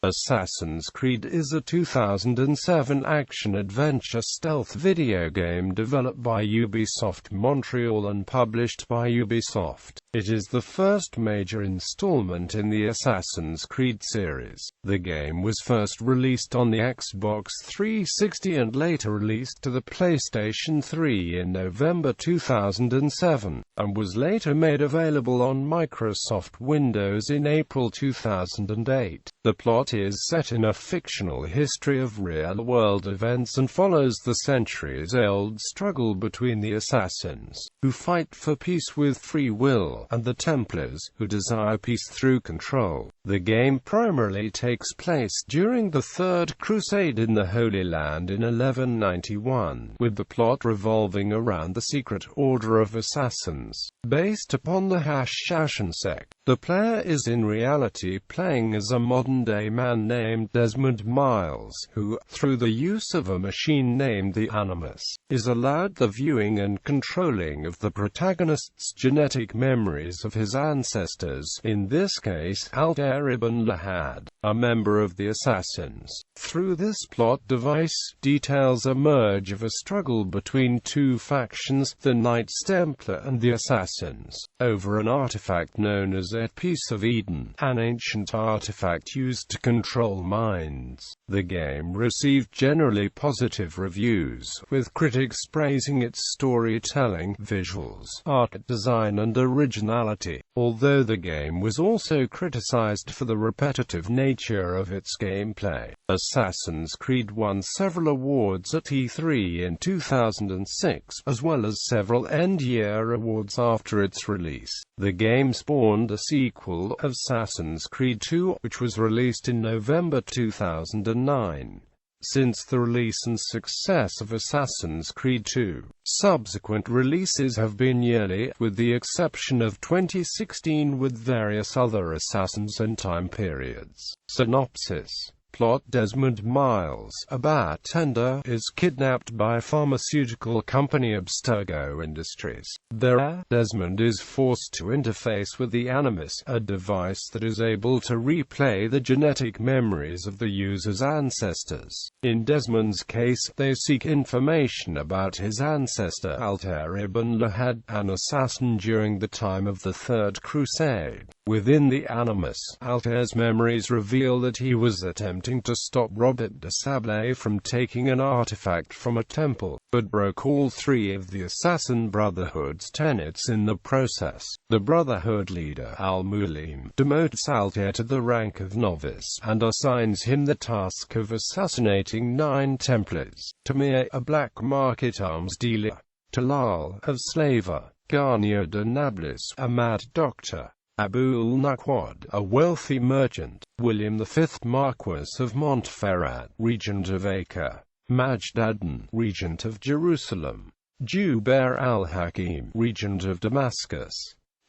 Assassin's Creed is a 2007 action-adventure stealth video game developed by Ubisoft Montreal and published by Ubisoft. It is the first major installment in the Assassin's Creed series. The game was first released on the Xbox 360 and later released to the PlayStation 3 in November 2007, and was later made available on Microsoft Windows in April 2008. The plot is set in a fictional history of real-world events and follows the centuries-old struggle between the assassins, who fight for peace with free will, and the Templars, who desire peace through control. The game primarily takes place during the Third Crusade in the Holy Land in 1191, with the plot revolving around the secret order of assassins, based upon the Hashashin sect. The player is in reality playing as a modern-day man named Desmond Miles, who, through the use of a machine named the Animus, is allowed the viewing and controlling of the protagonist's genetic memories of his ancestors, in this case Altair ibn Lahad, a member of the Assassins. Through this plot device, details emerge of a struggle between two factions, the Knights Templar and the Assassins, over an artifact known as a Piece of Eden, an ancient artifact used to control minds. The game received generally positive reviews, with critics praising its storytelling, visuals, art design and originality, although the game was also criticized for the repetitive nature of its gameplay. Assassin's Creed won several awards at E3 in 2006, as well as several end-year awards after its release. The game spawned a sequel, Assassin's Creed 2, which was released in November 2009. Since the release and success of Assassin's Creed 2, subsequent releases have been yearly, with the exception of 2016 with various other Assassins and time periods. Synopsis. Plot: Desmond Miles, a bartender, is kidnapped by pharmaceutical company Abstergo Industries. There, Desmond is forced to interface with the Animus, a device that is able to replay the genetic memories of the user's ancestors. In Desmond's case, they seek information about his ancestor Altair ibn Lahad, an assassin during the time of the Third Crusade. Within the Animus, Altair's memories reveal that he was attempting to stop Robert de Sablé from taking an artifact from a temple, but broke all three of the Assassin Brotherhood's tenets in the process. The Brotherhood leader, Al-Mulim, demotes Altair to the rank of novice, and assigns him the task of assassinating 9 Templars: Tamir, a black market arms dealer; Talal, a slaver; Garnier de Nablus, a mad doctor; Abul Naqwad, a wealthy merchant; William V, Marquis of Montferrat, regent of Acre; Majdadan, regent of Jerusalem; Jubair al-Hakim, regent of Damascus;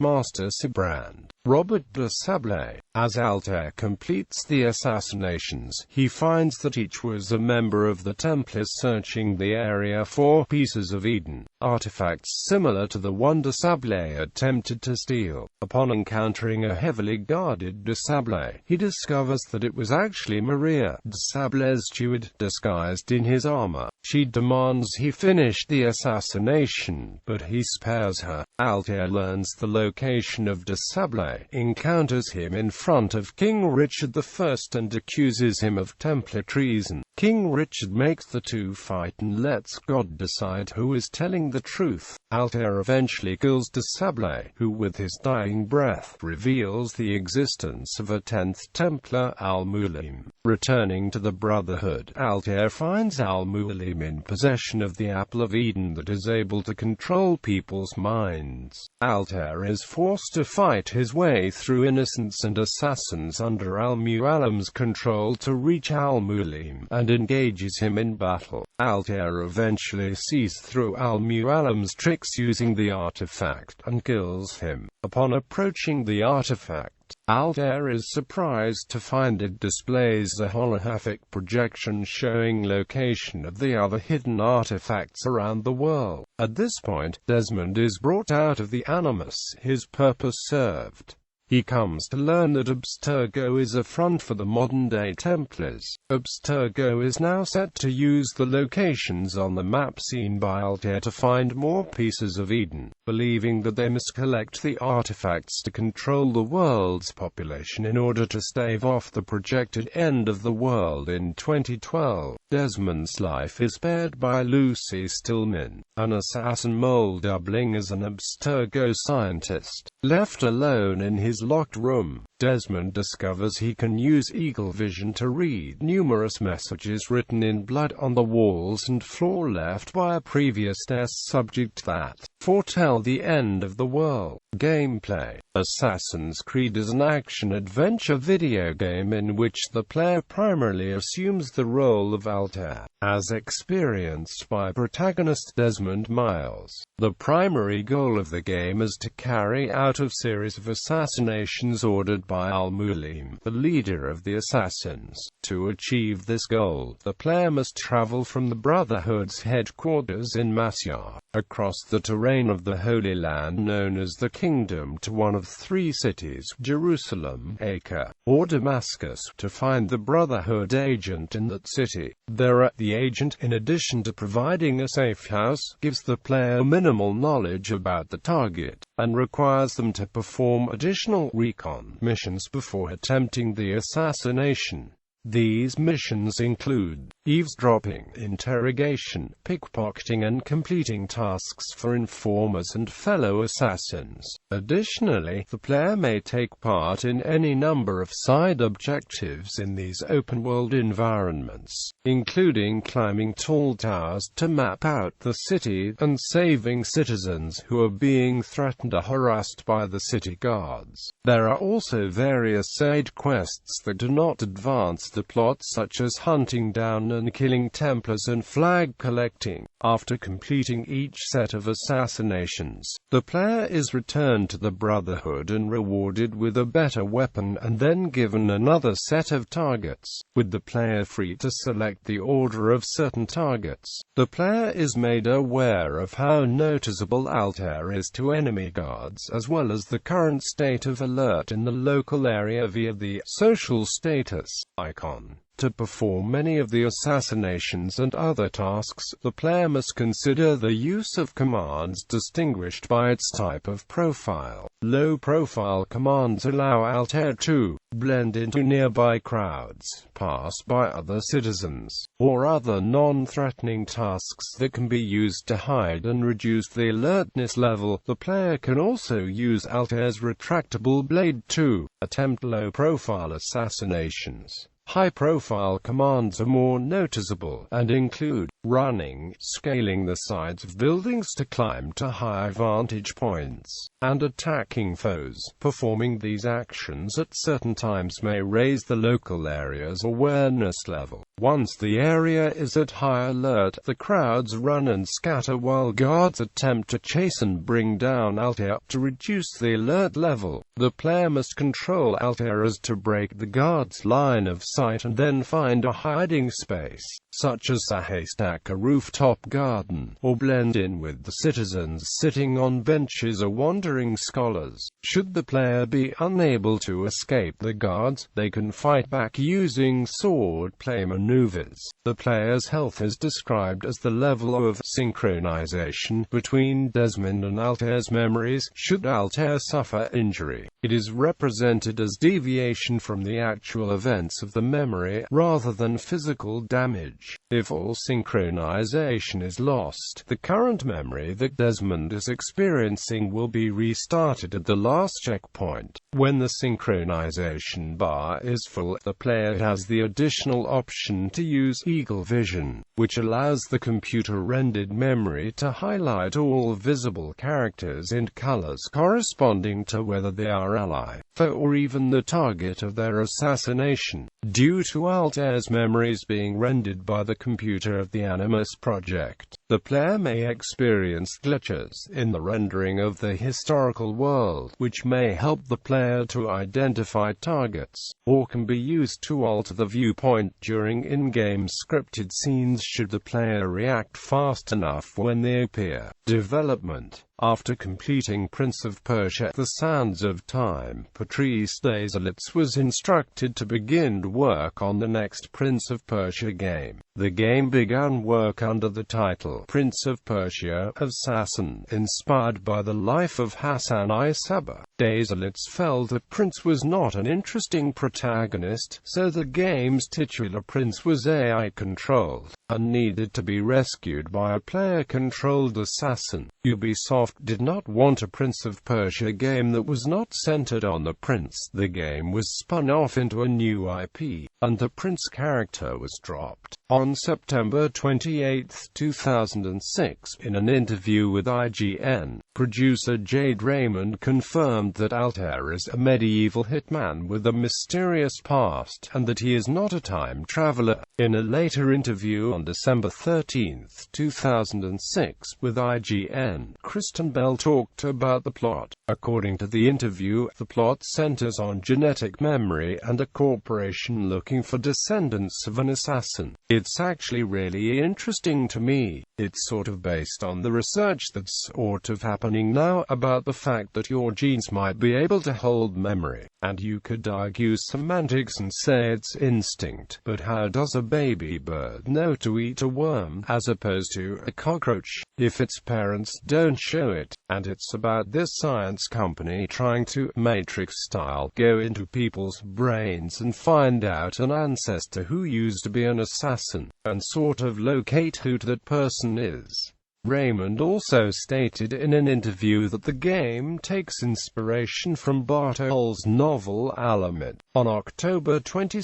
Master Sibrand, Robert de Sablé. As Altair completes the assassinations, he finds that each was a member of the Templars searching the area for pieces of Eden, artifacts similar to the one de Sablé attempted to steal. Upon encountering a heavily guarded de Sablé, he discovers that it was actually Maria, de Sablé's steward, disguised in his armor. She demands he finish the assassination, but he spares her. Altair learns the location of de Sablé, encounters him in front of King Richard I and accuses him of Templar treason. King Richard makes the two fight and lets God decide who is telling the truth. Altair eventually kills de Sablé, who with his dying breath reveals the existence of a 10th Templar, Al-Mulim. Returning to the Brotherhood, Altair finds Al-Mulim in possession of the Apple of Eden that is able to control people's minds. Altair is forced to fight his way through innocents and assassins under Al-Mualim's control to reach Al-Mulim, and engages him in battle. Altair eventually sees through Al-Mualim's tricks using the artifact, and kills him. Upon approaching the artifact, Altair is surprised to find it displays a holographic projection showing location of the other hidden artifacts around the world. At this point, Desmond is brought out of the Animus, his purpose served. he comes to learn that Abstergo is a front for the modern-day Templars. Abstergo is now set to use the locations on the map seen by Altair to find more pieces of Eden, believing that they must collect the artifacts to control the world's population in order to stave off the projected end of the world in 2012. Desmond's life is spared by Lucy Stillman, an assassin mole doubling as an Abstergo scientist. Left alone in his locked room, Desmond discovers he can use eagle vision to read numerous messages written in blood on the walls and floor left by a previous test subject that foretell the end of the world. Gameplay: Assassin's Creed is an action-adventure video game in which the player primarily assumes the role of Altair, as experienced by protagonist Desmond Miles. The primary goal of the game is to carry out a series of assassinations ordered by Al-Mulim, the leader of the assassins. To achieve this goal, the player must travel from the Brotherhood's headquarters in Masyar, across the terrain of the Holy Land known as the Kingdom, to one of three cities, Jerusalem, Acre, or Damascus, to find the Brotherhood agent in that city. The agent, in addition to providing a safe house, gives the player minimal knowledge about the target, and requires them to perform additional recon missions before attempting the assassination. These missions include eavesdropping, interrogation, pickpocketing, and completing tasks for informers and fellow assassins. Additionally, the player may take part in any number of side objectives in these open-world environments, including climbing tall towers to map out the city, and saving citizens who are being threatened or harassed by the city guards. There are also various side quests that do not advance the plot, such as hunting down and killing Templars and flag collecting. After completing each set of assassinations, the player is returned to the Brotherhood and rewarded with a better weapon, and then given another set of targets, with the player free to select the order of certain targets. The player is made aware of how noticeable Altair is to enemy guards, as well as the current state of alert in the local area via the social status icon. To perform many of the assassinations and other tasks, the player must consider the use of commands distinguished by its type of profile. Low-profile commands allow Altair to blend into nearby crowds, pass by other citizens, or other non-threatening tasks that can be used to hide and reduce the alertness level. The player can also use Altair's retractable blade to attempt low-profile assassinations. High-profile commands are more noticeable, and include running, scaling the sides of buildings to climb to high vantage points, and attacking foes. Performing these actions at certain times may raise the local area's awareness level. Once the area is at high alert, the crowds run and scatter while guards attempt to chase and bring down Altair. To reduce the alert level, the player must control Altair as to break the guard's line of sight and then find a hiding space, such as a haystack, a rooftop garden, or blend in with the citizens sitting on benches or wandering scholars. Should the player be unable to escape the guards, they can fight back using swordplay maneuvers. The player's health is described as the level of synchronization between Desmond and Altair's memories. Should Altair suffer injury, it is represented as deviation from the actual events of the memory, rather than physical damage. If all synchronization is lost, the current memory that Desmond is experiencing will be restarted at the last checkpoint. When the synchronization bar is full, the player has the additional option to use Eagle Vision, which allows the computer-rendered memory to highlight all visible characters in colors corresponding to whether they are ally, foe, or even the target of their assassination. Due to Altair's memories being rendered by the computer of the Animus project, the player may experience glitches in the rendering of the historical world, which may help the player to identify targets, or can be used to alter the viewpoint during in-game scripted scenes should the player react fast enough when they appear. Development. After completing Prince of Persia: The Sands of Time, Patrice Désilets was instructed to begin work on the next Prince of Persia game. The game began work under the title Prince of Persia: Assassin, inspired by the life of Hassan I Sabbah. Désilets felt that Prince was not an interesting protagonist, so the game's titular prince was AI-controlled, and needed to be rescued by a player-controlled assassin. Ubisoft did not want a Prince of Persia game that was not centered on the prince. The game was spun off into a new IP, and the prince character was dropped. On September 28, 2006, in an interview with IGN, producer Jade Raymond confirmed that Altair is a medieval hitman with a mysterious past, and that he is not a time traveler. In a later interview on December 13, 2006, with IGN, Kristen Bell talked about the plot. According to the interview, the plot centers on genetic memory and a corporation looking for descendants of an assassin. It's actually really interesting to me. It's sort of based on the research that's sort of happening now about the fact that your genes might be able to hold memory, and you could argue semantics and say it's instinct. But how does a baby bird know to eat a worm, as opposed to a cockroach, if its parents don't show it? And it's about this science company trying to, Matrix-style, go into people's brains and find out an ancestor who used to be an assassin, and sort of locate who that person is. Raymond also stated in an interview that the game takes inspiration from Bartol's novel Alamet. On October 22,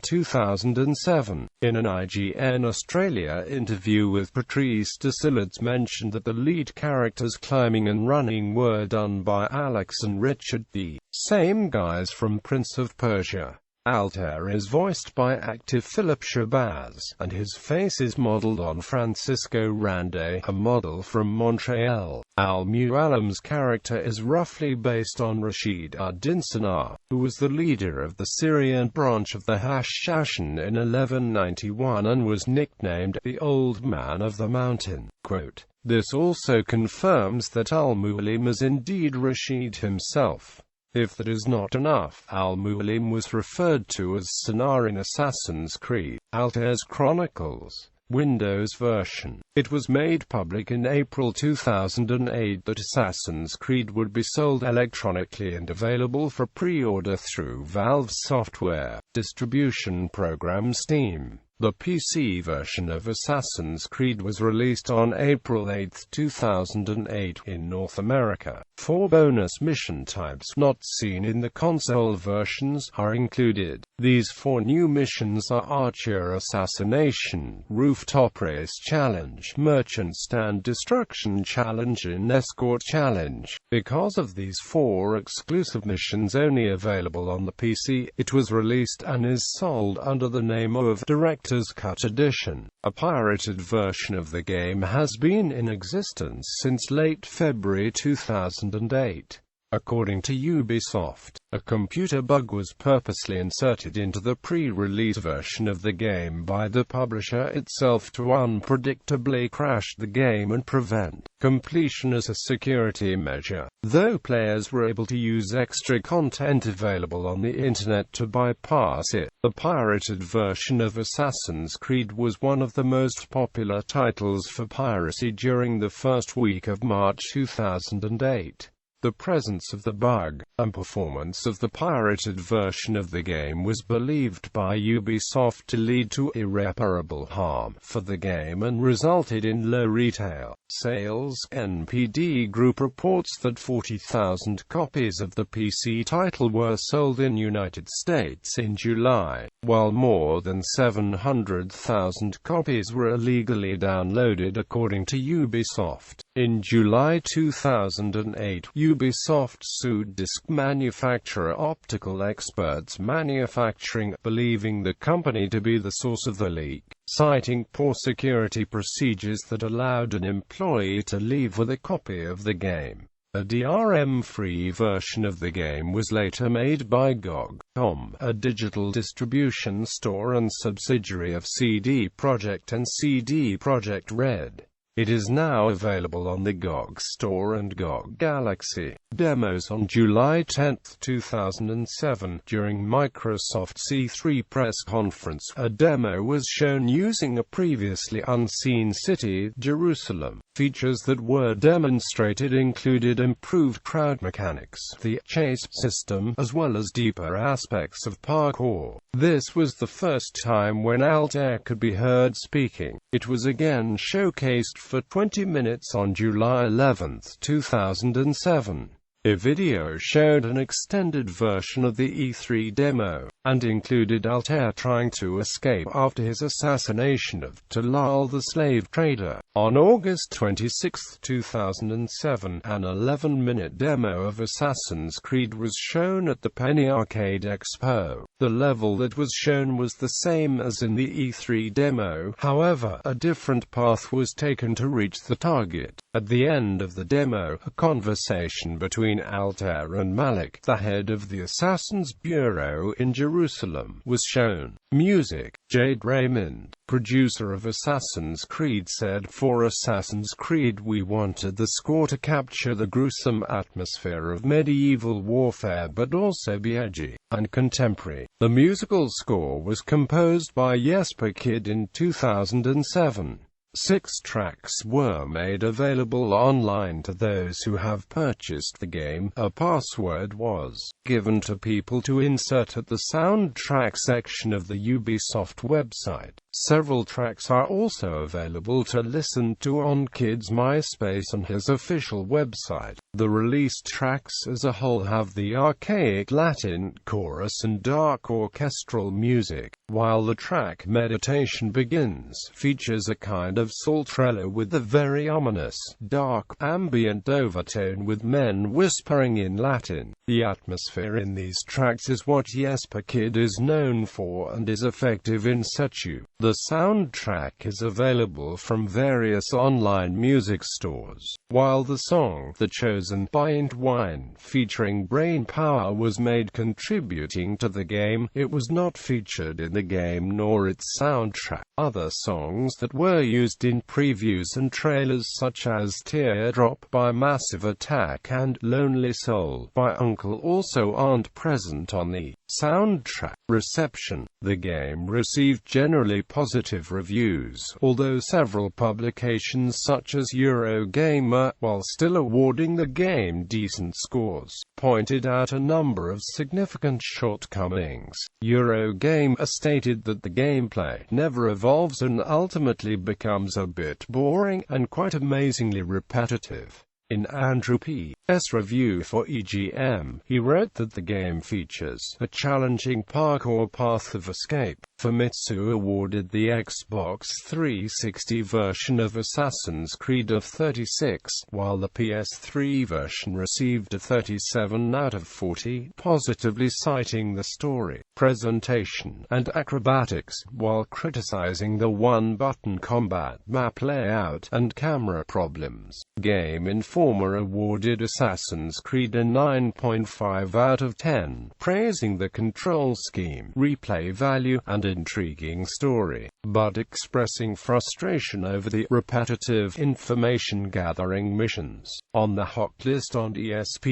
2007, in an IGN Australia interview with Patrice Désilets, mentioned that the lead characters climbing and running were done by Alex and Richard, the same guys from Prince of Persia. Altair is voiced by actor Philip Shabazz, and his face is modeled on Francisco Rande, a model from Montreal. Al-Mualim's character is roughly based on Rashid ad-Din Sinar, who was the leader of the Syrian branch of the Hashashin in 1191 and was nicknamed the Old Man of the Mountain. Quote, "This also confirms that Al-Mualim is indeed Rashid himself. If that is not enough, Al-Mualim was referred to as Sinar in Assassin's Creed, Altair's Chronicles Windows version. It was made public in April 2008 that Assassin's Creed would be sold electronically and available for pre-order through Valve's software distribution program Steam. The PC version of Assassin's Creed was released on April 8, 2008 in North America. 4 bonus mission types not seen in the console versions are included. These 4 new missions are Archer Assassination, Rooftop Race Challenge, Merchant Stand Destruction Challenge and Escort Challenge. Because of these 4 exclusive missions only available on the PC, it was released and is sold under the name of Director's Cut Edition. A pirated version of the game has been in existence since late February 2008. According to Ubisoft, a computer bug was purposely inserted into the pre-release version of the game by the publisher itself to unpredictably crash the game and prevent completion as a security measure. Though players were able to use extra content available on the internet to bypass it, the pirated version of Assassin's Creed was one of the most popular titles for piracy during the first week of March 2008. The presence of the bug, and performance of the pirated version of the game was believed by Ubisoft to lead to irreparable harm for the game and resulted in low retail sales. NPD Group reports that 40,000 copies of the PC title were sold in United States in July, while more than 700,000 copies were illegally downloaded according to Ubisoft. In July 2008, Ubisoft sued disc manufacturer Optical Experts Manufacturing, believing the company to be the source of the leak, citing poor security procedures that allowed an employee to leave with a copy of the game. A DRM-free version of the game was later made by GOG.com, a digital distribution store and subsidiary of CD Projekt and CD Projekt Red. It is now available on the GOG Store and GOG Galaxy. Demos on July 10, 2007. During Microsoft's E3 press conference, a demo was shown using a previously unseen city, Jerusalem. Features that were demonstrated included improved crowd mechanics, the chase system, as well as deeper aspects of parkour. This was the first time when Altair could be heard speaking. It was again showcased for 20 minutes on July 11, 2007. A video showed an extended version of the E3 demo, and included Altair trying to escape after his assassination of Talal the slave trader. On August 26, 2007, an 11-minute demo of Assassin's Creed was shown at the Penny Arcade Expo. The level that was shown was the same as in the E3 demo, however, a different path was taken to reach the target. At the end of the demo, a conversation between Altair and Malik, the head of the Assassin's Bureau in Jerusalem, was shown. Music. Jade Raymond, producer of Assassin's Creed, said, "For Assassin's Creed we wanted the score to capture the gruesome atmosphere of medieval warfare but also be edgy and contemporary." The musical score was composed by Jesper Kyd in 2007. 6 tracks were made available online to those who have purchased the game. A password was given to people to insert at the soundtrack section of the Ubisoft website. Several tracks are also available to listen to on Kyd's MySpace and his official website. The released tracks as a whole have the archaic Latin chorus and dark orchestral music, while the track Meditation Begins features a kind of psaltrello with a very ominous, dark, ambient overtone with men whispering in Latin. The atmosphere in these tracks is what Jesper Kyd is known for and is effective in situ. The soundtrack is available from various online music stores, while the song The Chosen by Entwine featuring Brain Power was made contributing to the game. It was not featured in the game nor its soundtrack. Other songs that were used in previews and trailers such as Teardrop by Massive Attack and Lonely Soul by Uncle also aren't present on the soundtrack. Reception. The game received generally positive reviews, although several publications such as Eurogamer, while still awarding the game decent scores, pointed out a number of significant shortcomings. Eurogamer stated that the gameplay never evolves and ultimately becomes a bit boring and quite amazingly repetitive. In Andrew P.'s review for EGM, he wrote that the game features a challenging parkour path of escape. Famitsu awarded the Xbox 360 version of Assassin's Creed a 36, while the PS3 version received a 37 out of 40, positively citing the story, presentation, and acrobatics, while criticizing the one-button combat map layout and camera problems. Game Informer awarded Assassin's Creed a 9.5 out of 10, praising the control scheme, replay value, and intriguing story, but expressing frustration over the repetitive information-gathering missions. On the hot list on ESPN's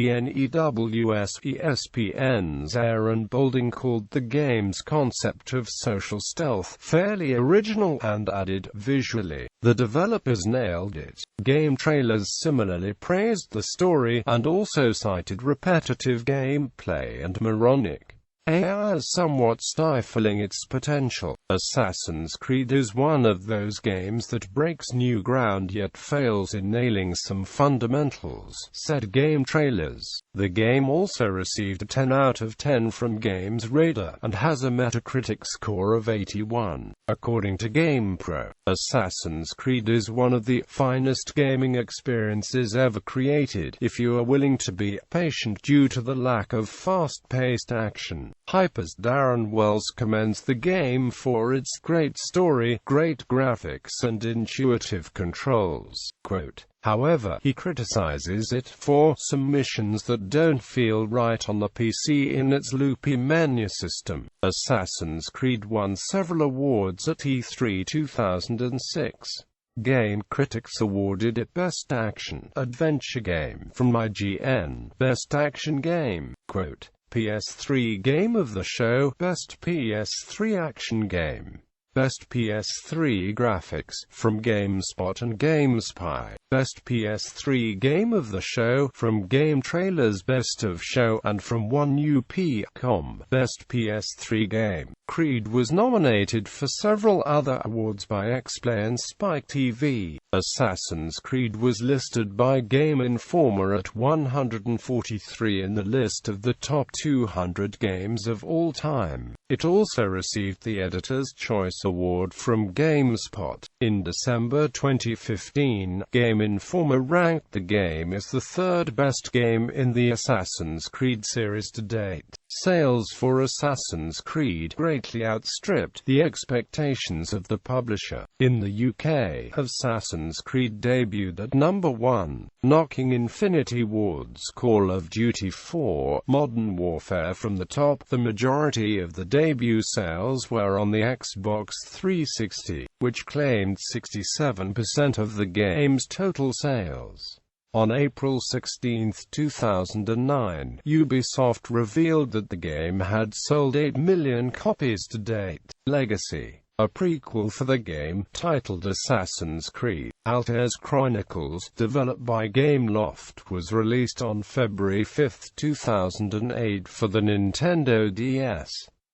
Aaron Boulding called the game's concept of social stealth fairly original and added, visually, the developers nailed it. Game trailers similarly praised the story, and also cited repetitive gameplay and moronic AI as somewhat stifling its potential. Assassin's Creed is one of those games that breaks new ground yet fails in nailing some fundamentals, said game trailers. The game also received a 10 out of 10 from Games Radar, and has a Metacritic score of 81. According to GamePro, Assassin's Creed is one of the finest gaming experiences ever created, if you are willing to be patient due to the lack of fast-paced action. Hyper's Darren Wells commends the game for its great story, great graphics and intuitive controls. Quote, however, he criticizes it for some missions that don't feel right on the PC in its loopy menu system. Assassin's Creed won several awards at E3 2006. Game critics awarded it Best Action Adventure Game from IGN, Best Action Game, quote, PS3 Game of the Show, Best PS3 Action Game, Best PS3 Graphics from GameSpot and GameSpy, Best PS3 Game of the Show from Game Trailers, Best of Show, and from 1UP.com, Best PS3 Game. Creed was nominated for several other awards by XPlay and Spike TV. Assassin's Creed was listed by Game Informer at 143 in the list of the top 200 games of all time. It also received the Editor's Choice Award from GameSpot. In December 2015, Game Informer ranked the game as the third best game in the Assassin's Creed series to date. Sales for Assassin's Creed greatly outstripped the expectations of the publisher. In the UK, Assassin's Creed debuted at number 1, knocking Infinity Ward's Call of Duty 4: Modern Warfare from the top. The majority of the debut sales were on the Xbox 360, which claimed 67% of the game's total sales. On April 16, 2009, Ubisoft revealed that the game had sold 8 million copies to date. Legacy, a prequel for the game, titled Assassin's Creed: Altair's Chronicles, developed by Gameloft, was released on February 5, 2008 for the Nintendo DS.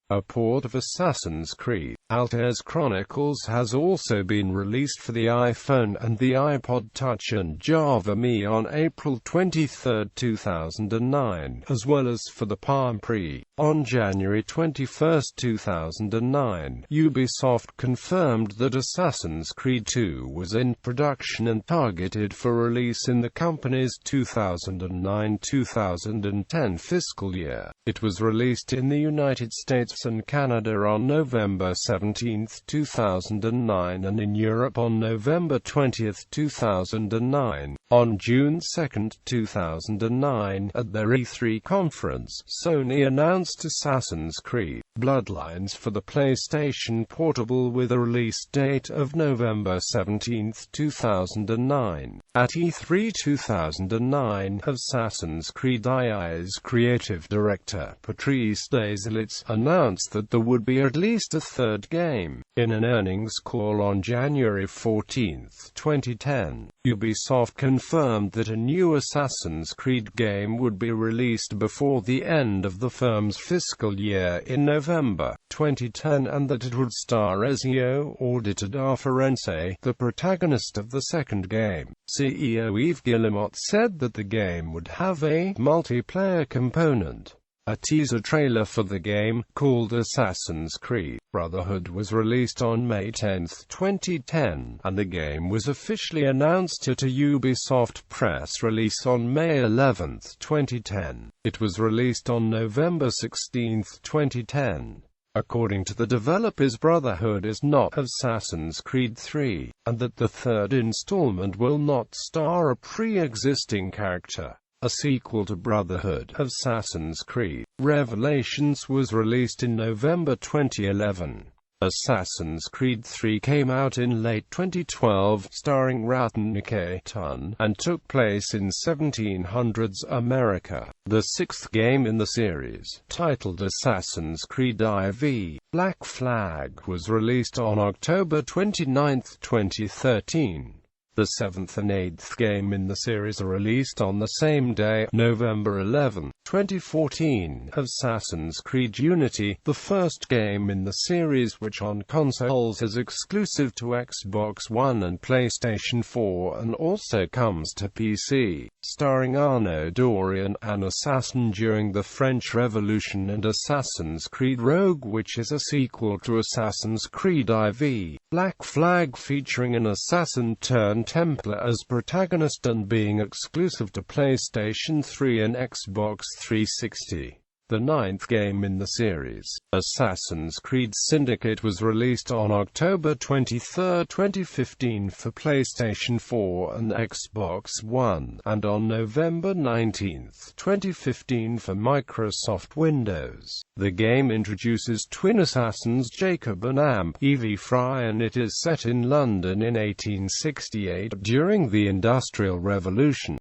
A port of Assassin's Creed: Altair's Chronicles has also been released for the iPhone and the iPod Touch and Java Me on April 23, 2009, as well as for the Palm Pre. On January 21, 2009, Ubisoft confirmed that Assassin's Creed 2 was in production and targeted for release in the company's 2009-2010 fiscal year. It was released in the United States and Canada on November 17, 2009 and in Europe on November 20, 2009. On June 2, 2009, at their E3 conference, Sony announced Assassin's Creed: Bloodlines for the PlayStation Portable with a release date of November 17, 2009. At E3 2009, Assassin's Creed II's creative director, Patrice Désilets, announced that there would be at least a third game. In an earnings call on January 14, 2010, Ubisoft confirmed that a new Assassin's Creed game would be released before the end of the firm's fiscal year in November 2010 and that it would star Ezio Auditore Firenze, the protagonist of the second game. CEO Yves Guillemot said that the game would have a multiplayer component. A teaser trailer for the game, called Assassin's Creed Brotherhood, was released on May 10, 2010, and the game was officially announced at a Ubisoft press release on May 11, 2010. It was released on November 16, 2010. According to the developers, Brotherhood is not Assassin's Creed 3, and that the third installment will not star a pre-existing character. A sequel to Brotherhood, Assassin's Creed Revelations, was released in November 2011. Assassin's Creed 3 came out in late 2012, starring Ratnike-Tun, and took place in 1700s America. The sixth game in the series, titled Assassin's Creed IV: Black Flag, was released on October 29, 2013. The seventh and eighth game in the series are released on the same day, November 11, 2014. Assassin's Creed Unity, the first game in the series which on consoles is exclusive to Xbox One and PlayStation 4 and also comes to PC. Starring Arnaud Dorian, an assassin during the French Revolution, and Assassin's Creed Rogue, which is a sequel to Assassin's Creed IV: Black Flag, featuring an assassin turned Templar as protagonist and being exclusive to PlayStation 3 and Xbox 360. the ninth game in the series. Assassin's Creed Syndicate was released on October 23, 2015 for PlayStation 4 and Xbox One, and on November 19, 2015 for Microsoft Windows. The game introduces twin assassins Jacob and Evie Fry, and it is set in London in 1868, during the Industrial Revolution.